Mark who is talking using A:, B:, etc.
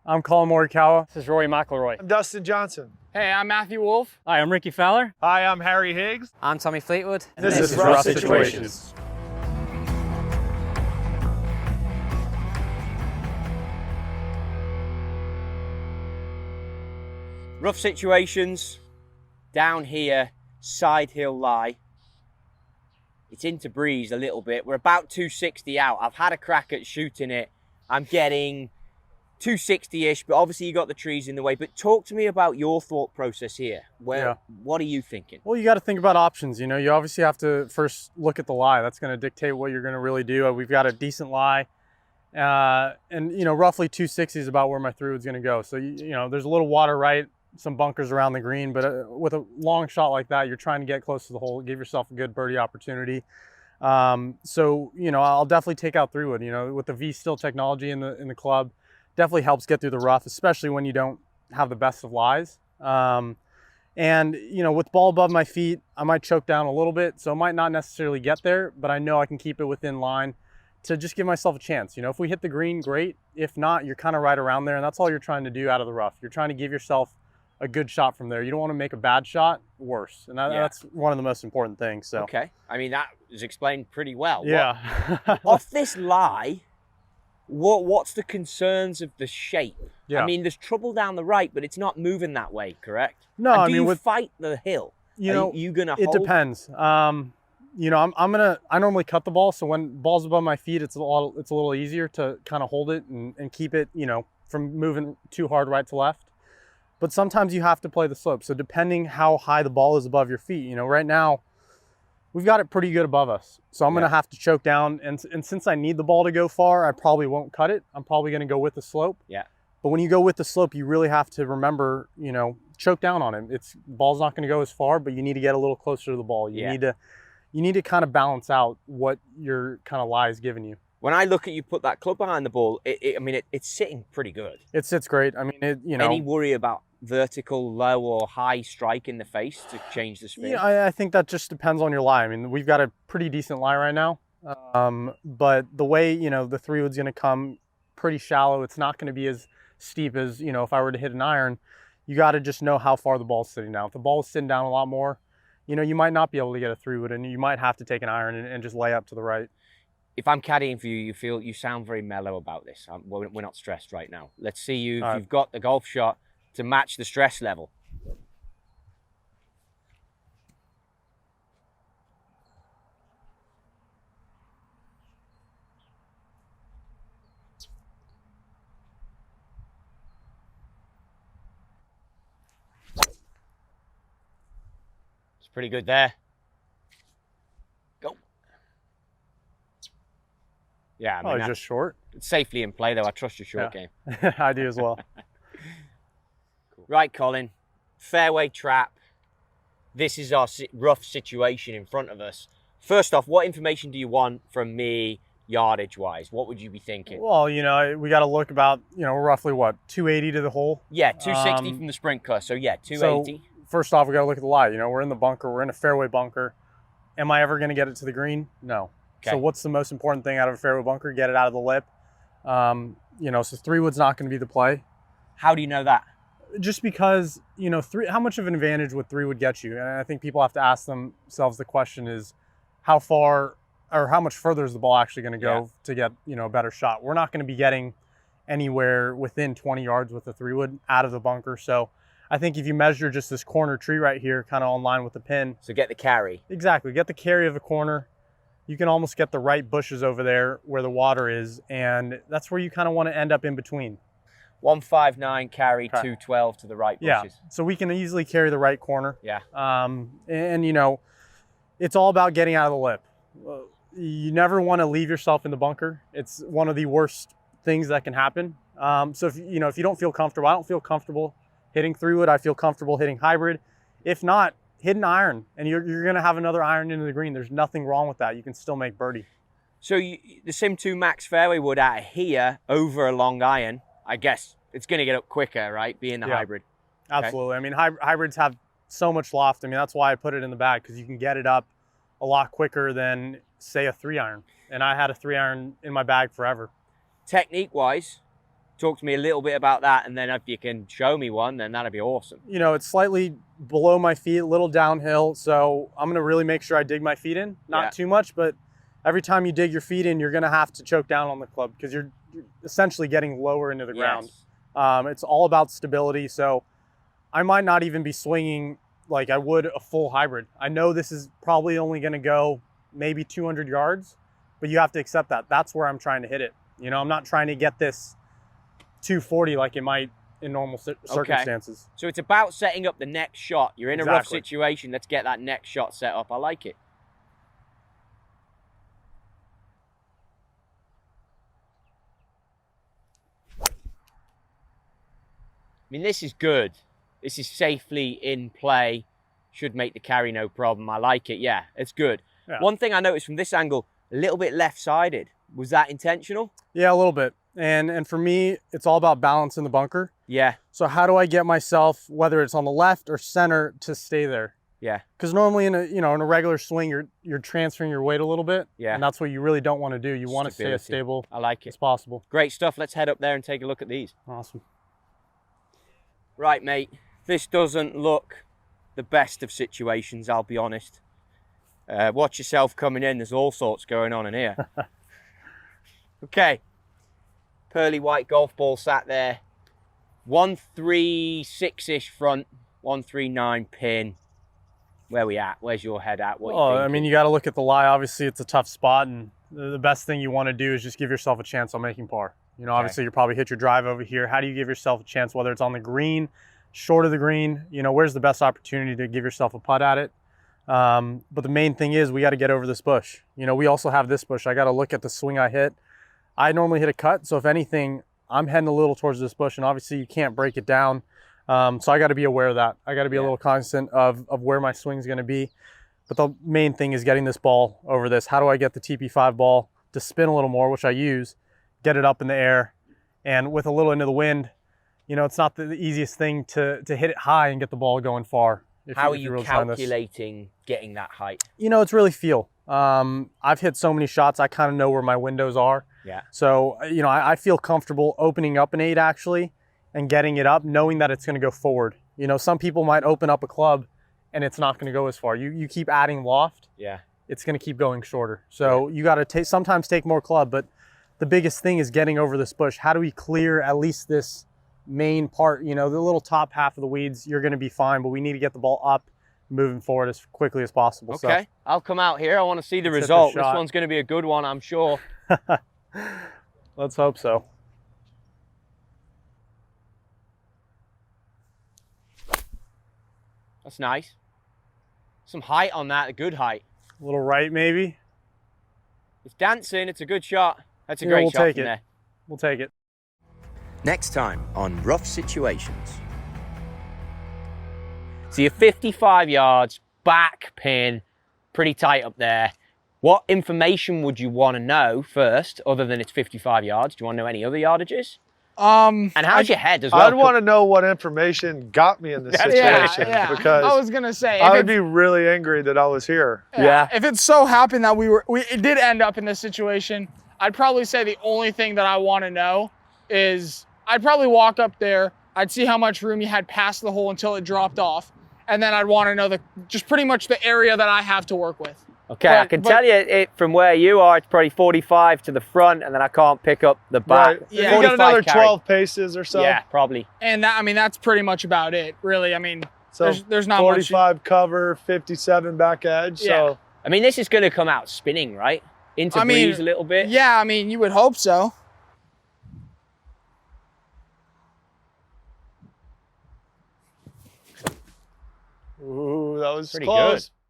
A: I'm Colin Moríkawa.
B: This is Rory McIlroy.
C: I'm Dustin Johnson.
B: Hey, I'm Matthew Wolf.
D: Hi, I'm Ricky Fowler.
C: Hi, I'm Harry Higgs.
E: I'm Tommy Fleetwood.
C: And this is Rough Situations.
E: Rough Situations, down here, side hill lie. It's into breeze a little bit. We're about 260 out. I've had a crack at shooting it. I'm getting 260-ish, but obviously you got the trees in the way. But talk to me about your thought process here. What are you thinking?
A: Well, you got to think about options. You know, you obviously have to first look at the lie. That's going to dictate what you're going to really do. We've got a decent lie. And, you know, roughly 260 is about where my 3-wood's going to go. So, you know, there's a little water right, some bunkers around the green, but with a long shot like that, you're trying to get close to the hole, give yourself a good birdie opportunity. So, you know, I'll definitely take out 3-wood. You know, with the V-Still technology in the club, definitely helps get through the rough, especially when you don't have the best of lies. And, you know, with ball above my feet, I might choke down a little bit, so I might not necessarily get there, but I know I can keep it within line to just give myself a chance. You know, if we hit the green, great. If not, you're kind of right around there, and that's all you're trying to do out of the rough. You're trying to give yourself a good shot from there. You don't want to make a bad shot worse, and that's one of the most important things. So
E: okay, I mean, that is explained pretty well.
A: Yeah.
E: Off this lie, what's the concerns of the shape?
A: Yeah.
E: I mean, there's trouble down the right, but it's not moving that way, correct?
A: No,
E: and
A: I mean,
E: you fight the hill?
A: You know,
E: you gonna
A: it
E: hold?
A: depends. You know, I normally cut the ball, so when ball's above my feet, it's a little easier to kind of hold it and keep it, you know, from moving too hard right to left. But sometimes you have to play the slope. So depending how high the ball is above your feet, you know, right now we've got it pretty good above us. So I'm going to have to choke down. And since I need the ball to go far, I probably won't cut it. I'm probably going to go with the slope.
E: Yeah.
A: But when you go with the slope, you really have to remember, you know, choke down on it. Ball's not going to go as far, but you need to get a little closer to the ball. You need to kind of balance out what your kind of lie is giving you.
E: When I look at you put that club behind the ball, it's sitting pretty good.
A: It sits great. I mean, you know.
E: Any worry about vertical, low, or high strike in the face to change the spin?
A: Yeah, I think that just depends on your lie. I mean, we've got a pretty decent lie right now. But the way, you know, the 3-wood's going to come pretty shallow, it's not going to be as steep as, you know, if I were to hit an iron. You got to just know how far the ball's sitting down. If the ball is sitting down a lot more, you know, you might not be able to get a 3-wood, and you might have to take an iron and just lay up to the right.
E: If I'm caddying for you, you sound very mellow about this. We're not stressed right now. Let's see you. If you've got the golf shot to match the stress level. It's pretty good there. Go. Yeah, I mean,
A: just short.
E: It's safely in play, though. I trust your short game.
A: I do as well.
E: Cool. Right, Colin. Fairway trap. This is our rough situation in front of us. First off, what information do you want from me, yardage-wise? What would you be thinking?
A: Well, you know, we got to look about, you know, roughly what, 280 to the hole?
E: Yeah, 260 from the sprinkler. So, yeah, 280.
A: So, first off, we got to look at the lie. You know, we're in the bunker. We're in a fairway bunker. Am I ever going to get it to the green? No. Okay. So what's the most important thing out of a fairway bunker? Get it out of the lip. You know, so 3-wood's not going to be the play.
E: How do you know that?
A: Just because, you know, how much of an advantage would 3-wood get you? And I think people have to ask themselves the question is, how far or how much further is the ball actually going to go to get, you know, a better shot? We're not going to be getting anywhere within 20 yards with the 3-wood out of the bunker. So I think if you measure just this corner tree right here, kind of on line with the pin.
E: So get the carry.
A: Exactly. Get the carry of the corner. You can almost get the right bushes over there where the water is. And that's where you kind of want to end up in between.
E: 159 carry, 212 to the right bushes.
A: Yeah. So we can easily carry the right corner.
E: Yeah.
A: And, you know, it's all about getting out of the lip. You never want to leave yourself in the bunker. It's one of the worst things that can happen. So if you don't feel comfortable, I don't feel comfortable hitting 3-wood. I feel comfortable hitting hybrid. If not, hit an iron, and you're going to have another iron into the green. There's nothing wrong with that. You can still make birdie.
E: So the Sim 2 Max fairway wood out of here over a long iron, I guess it's going to get up quicker, right? Being the hybrid.
A: Absolutely. Okay. I mean, hybrids have so much loft. I mean, that's why I put it in the bag, because you can get it up a lot quicker than, say, a 3-iron. And I had a 3-iron in my bag forever.
E: Technique-wise, Talk to me a little bit about that, and then if you can show me one, then that'd be awesome.
A: You know, it's slightly below my feet, a little downhill, so I'm gonna really make sure I dig my feet in. Not too much, but every time you dig your feet in, you're gonna have to choke down on the club because you're essentially getting lower into the ground. It's all about stability, so I might not even be swinging like I would a full hybrid. I know this is probably only gonna go maybe 200 yards, but you have to accept that. That's where I'm trying to hit it. You know, I'm not trying to get this 240 like it might in normal circumstances.
E: So it's about setting up the next shot. You're in a rough situation. Let's get that next shot set up. I like it. I mean, this is good. This is safely in play. Should make the carry no problem. I like it. Yeah, it's good. Yeah. One thing I noticed from this angle, a little bit left-sided. Was that intentional?
A: Yeah, a little bit. And for me, it's all about balance in the bunker.
E: Yeah.
A: So how do I get myself, whether it's on the left or center, to stay there?
E: Yeah.
A: Because normally in a regular swing, you're transferring your weight a little bit.
E: Yeah.
A: And that's what you really don't want to do. You want to stay as stable as possible.
E: Great stuff. Let's head up there and take a look at these.
A: Awesome.
E: Right, mate. This doesn't look the best of situations, I'll be honest. Watch yourself coming in. There's all sorts going on in here. Okay. Pearly white golf ball sat there. 136-ish front, 139 pin. Where we at? Where's your head at? What
A: I mean, you got to look at the lie. Obviously, it's a tough spot, and the best thing you want to do is just give yourself a chance on making par. You know, obviously, you probably hit your drive over here. How do you give yourself a chance, whether it's on the green, short of the green? You know, where's the best opportunity to give yourself a putt at it? But the main thing is we got to get over this bush. You know, we also have this bush. I got to look at the swing I hit. I normally hit a cut, so if anything, I'm heading a little towards this bush, and obviously you can't break it down. So I got to be aware of that. I got to be a little cognizant of where my swing is going to be. But the main thing is getting this ball over this. How do I get the TP5 ball to spin a little more, which I use, get it up in the air, and with a little into the wind, you know, it's not the easiest thing to hit it high and get the ball going far.
E: How are you calculating getting that height?
A: You know, it's really feel. I've hit so many shots, I kind of know where my windows are.
E: Yeah.
A: So, you know, I feel comfortable opening up an 8 actually and getting it up, knowing that it's going to go forward. You know, some people might open up a club and it's not going to go as far. You keep adding loft, it's going to keep going shorter. So you got to sometimes take more club, but the biggest thing is getting over this bush. How do we clear at least this main part? You know, the little top half of the weeds, you're going to be fine, but we need to get the ball up, moving forward as quickly as possible.
E: Okay, so I'll come out here. I want to see the result. This one's going to be a good one, I'm sure.
A: Let's hope so.
E: That's nice. Some height on that, a good height.
A: A little right, maybe.
E: It's dancing. It's a good shot. That's a great shot from there.
A: We'll take it.
E: Next time on Rough Situations. So you're 55 yards, back pin, pretty tight up there. What information would you want to know first, other than it's 55 yards? Do you want to know any other yardages? And how's your head as well?
C: I'd want to know what information got me in this situation, because
B: I was gonna say
C: I would be really angry that I was here.
B: Yeah. If it so happened that it did end up in this situation, I'd probably say the only thing that I want to know is I'd probably walk up there, I'd see how much room you had past the hole until it dropped off, and then I'd want to know just pretty much the area that I have to work with.
E: Okay, I can tell you it from where you are, it's probably 45 to the front, and then I can't pick up the back.
C: Right. Yeah, you got another 12 paces or so.
E: Yeah, probably.
B: And that, I mean, that's pretty much about it, really. I mean, so there's not
C: 45
B: much.
C: cover, 57 back edge.
B: Yeah.
C: So
E: I mean, this is going to come out spinning, right? Into breeze a little bit.
B: Yeah, I mean, you would hope so.
C: Ooh, that was
E: pretty
C: close.
E: good.